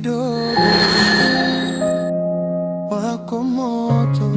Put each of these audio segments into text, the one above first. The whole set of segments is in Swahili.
kidogo wako moto.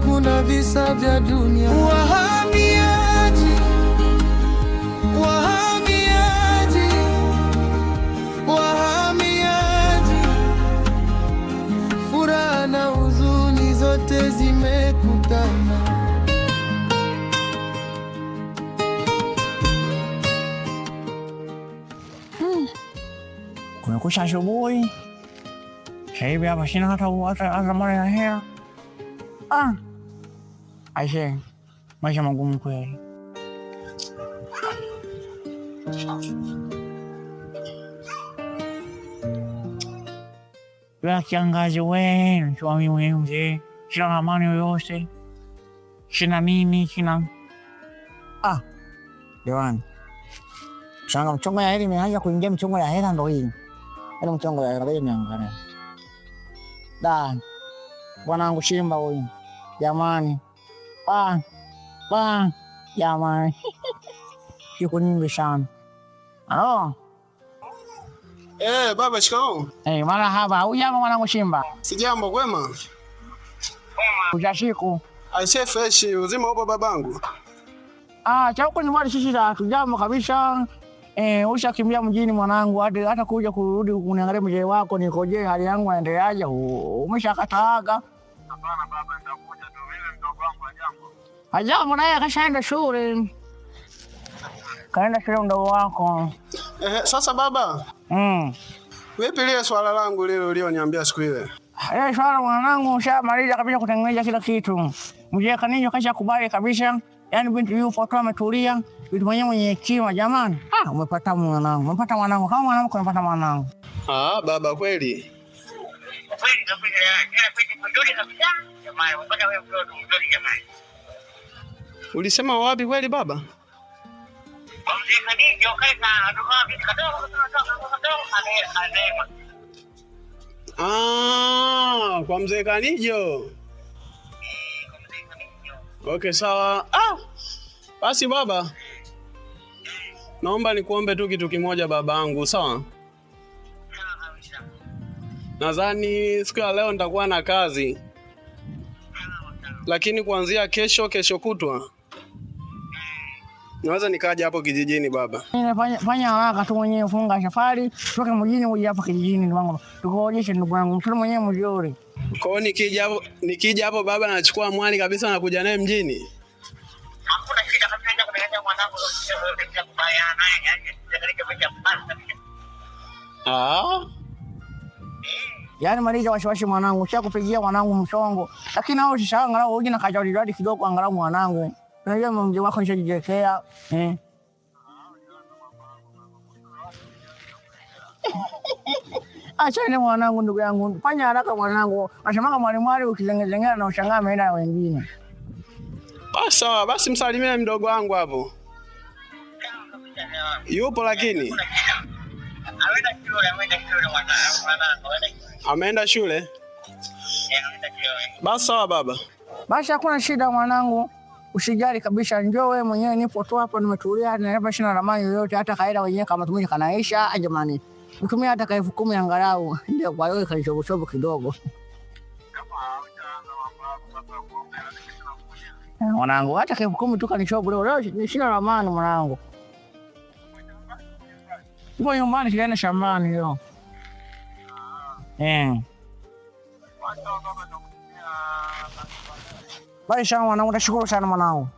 Kuna visa vya dunia. Wahamiaji, wahamiaji, wahamiaji, furaha na huzuni zote zimekutana. Kumekucha asubuhi. Sasa hivi hapa sina hata mara ya hea. Aisee, maisha magumu kweli. Ya kiangazi we, nikiwa mimi mzee, sina amani yoyote, sina nini, sina Dewani. Shanga mchongo ya heri imeanza kuingia, mchongo ya hela ndo hii. Ile mchongo ya hela imeangalia. Da. Bwanangu Shimba huyu. Jamani. Jamani. Yuko nyingi sana. Halo. Baba shikamoo. Marahaba. Hujambo mwanangu Shimba? Sijambo, kwema? Ujashiku. Aisee fresh, uzima upo babangu? Cha huko ni mwali sisi tujambo kabisa. Ushakimbia mjini mwanangu, hata kuja kurudi kuniangalia mzee wako nikoje, hali yangu inaendeleaje? Umeshakataaga? Hapana baba, nitakuja tu, mimi mdogo wangu Hajambo. Hajambo naye kashaenda shule. Kaenda shule mdogo wako. Sasa baba. Vipi lile swala langu lile ulioniambia siku ile? Swala mwanangu ushamaliza kabisa kutengeneza kila kitu. Mzee Kaninyo kashakubali kabisa. Yaani binti yupo tu ametulia, binti mwenye hekima jamani. Umepata mwanangu, umepata mwanangu, kama mwanangu umepata mwanangu. Baba kweli. Kweli kabisa. Jamani, umepata wewe mtoto mzuri jamani. Ulisema wapi kweli baba? Mzee Kaninyo kaika ndoka binti kadogo anema. Kwa mzee Kaninyo. Okay, sawa. Basi baba. Naomba nikuombe tu kitu kimoja babangu, sawa? Nadhani siku ya leo nitakuwa na kazi. Lakini kuanzia kesho kutwa naweza nikaja hapo kijijini baba. Fanya haraka tu mwenyewe, funga safari, toka mjini uje hapa kijijini ndugu wangu. Tukojeshe ndugu wangu, mtoto mwenyewe mzuri. Kwa hiyo nikija hapo baba nachukua mwani kabisa na kuja naye mjini. Hakuna shida kabisa kwa mwanangu bila kubaya naye, Yaani maliza wasiwasi mwanangu, shakupigia mwanangu msongo. Lakini hao usisahau angalau uje na kajauri kidogo angalau mwanangu. Unajua mzee wako nishajiwekea. Acha ni mwanangu, ndugu yangu. Fanya haraka mwanangu. Nasemaga mwalimu ukizengezengea na ushangaa ameenda na wengine. Sawa, basi msalimie mdogo wangu hapo. Yupo lakini. Ameenda shule. Basi sawa baba. Basi hakuna shida mwanangu. Usijali kabisa, njoo wewe mwenyewe, nipo tu hapo nimetulia, na hapa sina ramani yoyote, hata kaida wenyewe kama tumeni kanaisha jamani. Mtumia hata 10,000 angalau ndio kwa wewe kalishobo kidogo. Mwanangu hata 10,000 tu kanishobo leo sina ramani mwanangu. Ipo nyumbani kile shambani leo. Maisha mwanangu, nashukuru sana mwanangu.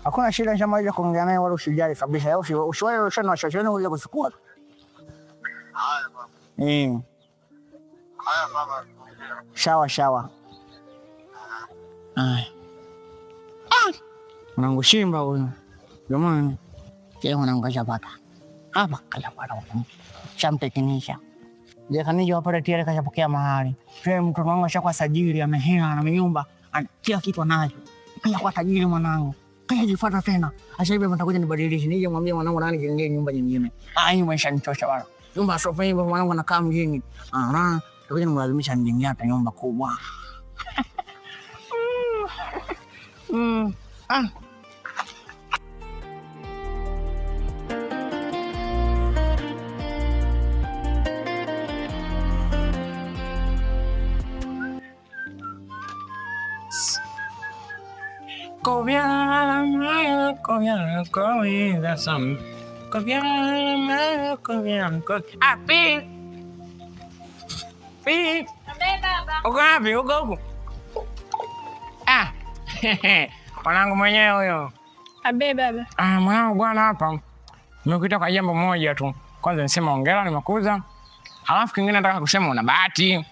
Hakuna shida, nishamaliza kuongea naye, wala usijali kabisa. Usiwahi sana wachochoni ule kuchukua. Haya baba. Haya baba. Shawa. Mwanangu Shimba huyo. Jamani. Kile mwanangu kashapata. Hapa kashapata. Shamtekinisha. Je, kanija wapata tayari kashapokea mahali. Pia mtoto wangu ashakuwa sajili, amehela na nyumba, kila kitu anacho. Kaya kwa tajiri mwanangu. Kaya jifuata tena. Sasa hivi nitakuja nibadilishe. Nije mwambie mwanangu nani jengee nyumba nyingine. Hii maisha nichosha bwana. Nyumba sofa hivi mwanangu anakaa mjini. Nitakuja nimlazimisha nijengee hata nyumba kubwa. Mwanangu mwenyewe huyo. Abe baba. Mwanangu bwana hapa. Nimekuita kwa jambo moja tu. Kwanza nisema hongera nimekuza. Halafu kingine nataka kusema una bahati.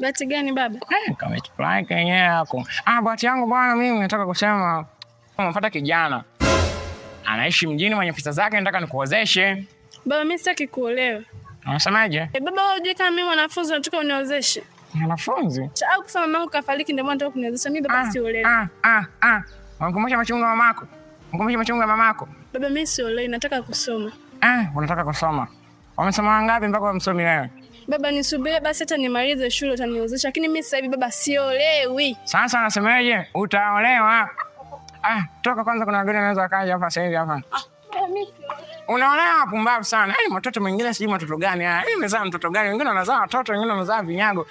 Bahati gani baba? Kama like yenyewe yako. Bahati yangu bwana, mimi nataka kusema umepata kijana. Anaishi mjini, mwenye pesa zake, nataka nikuozeshe. Baba mimi sitaki kuolewa. Unasemaje? Baba wewe unajua kama mimi mwanafunzi nataka uniozeshe. Mwanafunzi? Au kusema mamangu kafariki ndio maana nataka kuniozesha. Mimi baba siolewi. Unamkumbusha machungu ya mamako. Unamkumbusha machungu ya mamako. Baba mimi siolewi, nataka kusoma. Unataka kusoma. Wamesoma ngapi mpaka wamsomi wewe? Baba nisubiri basi hata nimalize shule utaniozesha. Lakini mimi sasa hivi baba siolewi. Sasa nasemaje? Utaolewa. Toka kwanza, kuna wageni wanaweza kaja hapa sasa hivi hapa. Unaolewa pumbavu sana. Mtoto mwingine sijui mtoto gani. Nimezaa mtoto gani? Wengine wanazaa watoto, wengine wanazaa vinyago.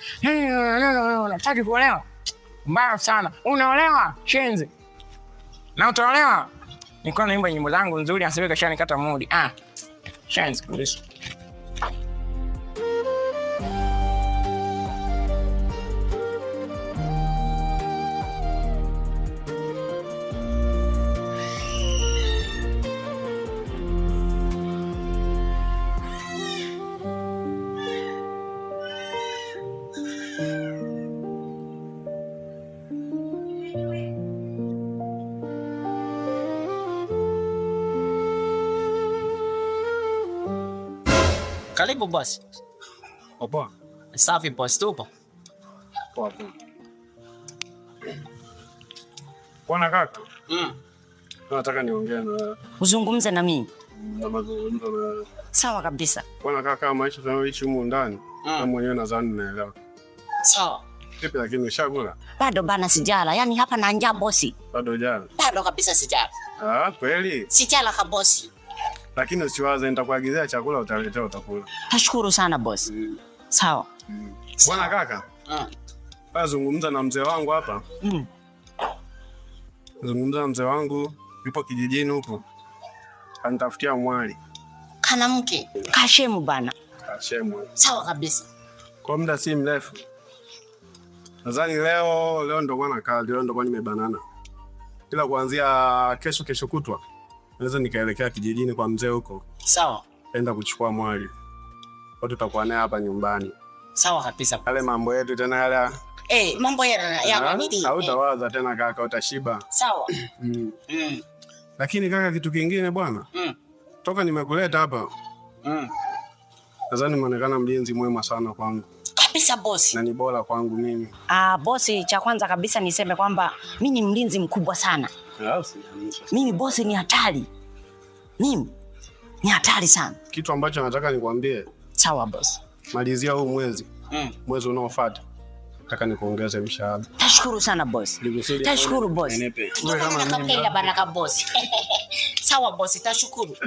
Unataka kuolewa? Pumbavu sana. Unaolewa shenzi. Na utaolewa. Nilikuwa naimba nyimbo zangu nzuri, asiwe kasha nikata mudi. Shenzi kabisa. Karibu boss. Poa. Safi boss, tupo. Poa. Bwana kaka. Nataka niongee na Uzungumze na mimi. mazungumzo na Sawa kabisa. bwana kaka, maisha tunayoishi humu ndani. Kama mwenyewe nadhani naelewa. Sawa. Vipi lakini ushakula? Bado bana sijala. Yaani hapa na njaa bosi. Bado jana. Bado kabisa sijala. Kweli? Sijala ka bosi. Lakini usiwaze nitakuagizia chakula utaletea utakula. Nashukuru sana bosi. Sawa. Bwana kaka. Zungumza na mzee wangu hapa. Zungumza na mzee wangu, yupo kijijini huko. Anitafutia mwali. Kana mke. Kashemu bana. Kashemu. Sawa kabisa. Kwa muda si mrefu. Nadhani leo ndo bwana kali, leo ndo bwana nimebanana. Ila kuanzia kesho kutwa naweza nikaelekea kijijini kwa mzee huko. Sawa. Enda kuchukua mwali. Kwa tutakuwa naye hapa nyumbani. Sawa kabisa. Yale mambo yetu tena yale. Mambo ya nini? Hautawaza tena kaka, utashiba. Sawa. Lakini kaka, kitu kingine bwana. Toka nimekuleta hapa. Nadhani umeonekana mlinzi mwema sana kwangu. Kabisa bosi. Na ni bora kwangu mimi. Bosi, cha kwanza kabisa niseme kwamba mimi ni mlinzi mkubwa sana. Mimi bosi ni hatari. Mimi ni hatari sana. Kitu ambacho nataka nikwambie. Sawa bosi. Malizia huu mwezi. Mwezi unaofuata nataka nikuongeze mshahara. Tashukuru sana bosi. Tashukuru bosi. Kama baraka bosi. Sawa bosi, tashukuru.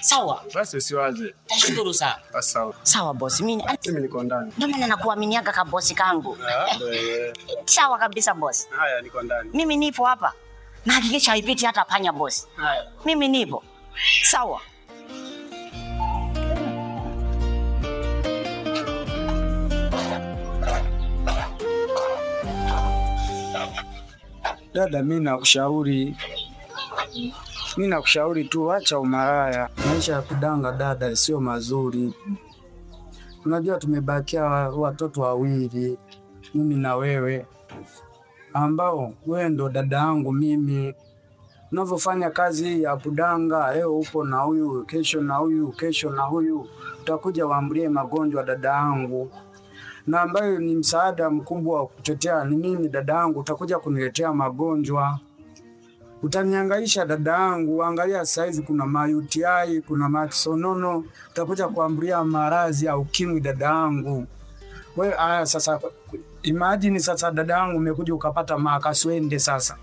Sawa. Basi usiwaze. Tashukuru sana. Sawa. Sawa bosi. Mimi niko ndani. Ndio maana nakuaminiaga ka bosi kangu. Sawa kabisa bosi. Haya, niko ndani. Mimi nipo hapa. Na hakikisha haipiti hata panya bosi. Mimi nipo. Sawa. Dada, mimi nakushauri tu acha umalaya. Maisha ya kudanga dada sio mazuri. Unajua tumebakia watoto wawili, mimi na wewe, ambao wewe ndo dada yangu mimi. Unavyofanya kazi hii ya kudanga, leo upo na huyu, kesho na huyu, kesho na huyu, utakuja waambulie magonjwa dada yangu. Na ambayo ni msaada mkubwa wa kutetea ni mimi dada yangu, utakuja kuniletea magonjwa. Utanihangaisha dada yangu. Angalia sasa hivi kuna UTI, kuna makisonono, utakuja kuambulia maradhi ya ukimwi dada yangu. Wewe sasa imagine sasa dada yangu umekuja ukapata makaswende sasa.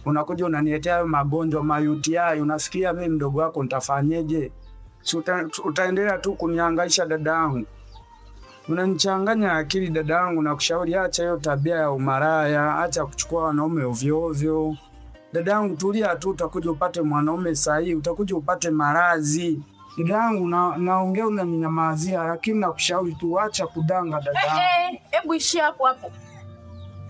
Unakuja unaniletea magonjwa UTI, unasikia mimi mdogo wako nitafanyeje? Utaendelea tu kunihangaisha dada yangu. Unanichanganya akili dada yangu, na kushauri acha hiyo tabia ya umaraya, acha kuchukua wanaume ovyo ovyo. Dada yangu tulia tu, utakuja upate mwanaume sahihi, utakuja upate maradhi. Dada yangu naongea unaninyamazia, lakini nakushauri tu acha kudanga dada yangu. Hebu ishi hapo hapo.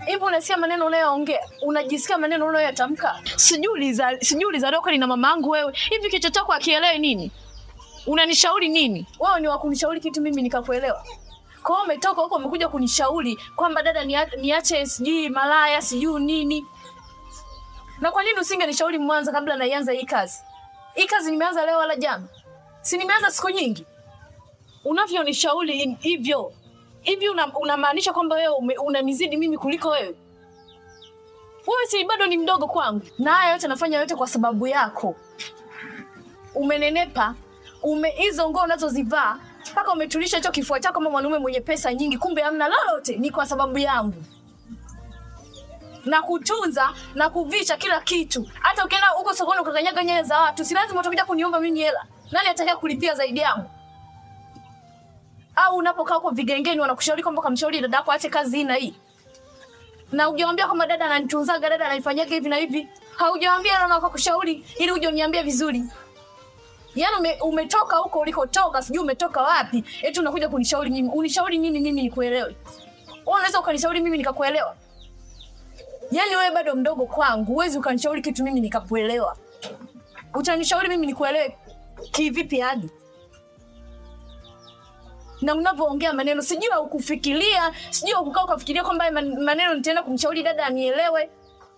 Hivi unasikia maneno unayoongea? Unajisikia maneno unayoyatamka? Sijui ulizaliwa na mama yangu wewe. Hivi kichwa chako akielewe nini? Unanishauri nini? Wewe ni wa kunishauri kitu mimi nikakuelewa. Kwa hiyo umetoka huko umekuja kunishauri kwamba dada niache sijui malaya sijui nini. Na kwa nini usingenishauri mwanzo kabla naianza hii kazi? Hii kazi nimeanza leo wala jana. Si nimeanza siku nyingi. Unavyonishauri hivyo. Hivi unamaanisha kwamba wewe unanizidi mimi kuliko wewe? Wewe si bado ni mdogo kwangu. Na haya yote nafanya yote kwa sababu yako. Umenenepa, hizo nguo unazozivaa mpaka umetulisha hicho kifua chako kama mwanaume mwenye pesa nyingi, kumbe hamna lolote, ni kwa sababu yangu. Na kutunza na kuvisha kila kitu. Hata ukienda huko sokoni ukakanyaga nyayo za watu, si lazima utakuja kuniomba mimi hela. Nani atakaye kulipia zaidi yangu? Au unapokaa huko vigengeni wanakushauri kwamba kamshauri dada yako aache kazi hii na hii. Na ungeambia kama dada ananitunzaga, dada ananifanyaga hivi na hivi. Haujaambia na wakakushauri ili uje uniambie vizuri. Yaani umetoka huko ulikotoka, sijui umetoka wapi, eti unakuja kunishauri mimi. Unishauri nini mimi nikuelewe? Wewe unaweza ukanishauri mimi nikakuelewa? Yaani wewe bado mdogo kwangu, huwezi ukanishauri kitu mimi nikakuelewa. Utanishauri mimi nikuelewe kivipi hadi? Na unavyoongea maneno sijui ukufikiria, sijui ukukaa ukafikiria kwamba maneno nitaenda kumshauri dada anielewe.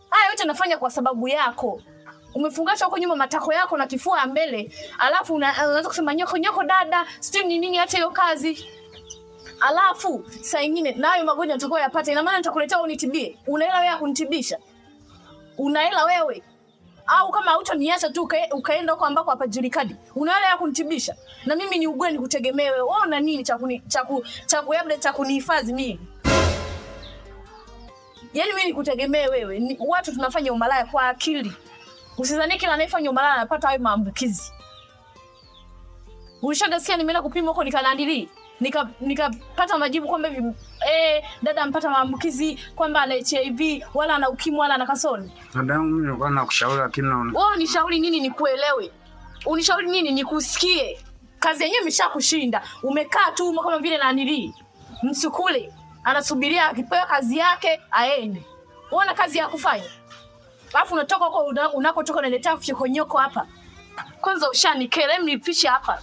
Haya yote nafanya kwa sababu yako. Umefungasha huko nyuma matako yako na kifua mbele, alafu unaanza kusema nyoko dada, sijui ni nini hata hiyo kazi. Alafu saa nyingine nayo magonjwa tutakuwa yapata, ina maana nitakuletea unitibie. Unaela wewe kunitibisha? Unaela wewe? Au kama hutoniacha tu ukaenda huko ambako hapajulikani, unaela ya kunitibisha? Na mimi ni ugwe nikutegemee wewe. Wewe una nini cha kunihifadhi mimi? Yaani mimi nikutegemee wewe. Watu tunafanya umalaya kwa akili. Usizani kila anayefanya umalaya anapata hayo maambukizi. Ulishagasikia nimeenda kupima huko nikalandili. Nikapata majibu kwamba dada ampata maambukizi, kwamba ana HIV wala ana ukimwi wala ana kasoni. Dada yangu mimi nilikuwa nakushauri lakini wewe unishauri nini nikuelewe? Unishauri nini nikusikie? Kazi yenyewe imeshakushinda. Umekaa tu kama vile nanili. Msukule anasubiria akipewa kazi yake aende. Unaona kazi ya kufanya. Alafu unatoka huko unakotoka unaletea fishikonyoko hapa. Kwanza ushanikele mnipishe hapa.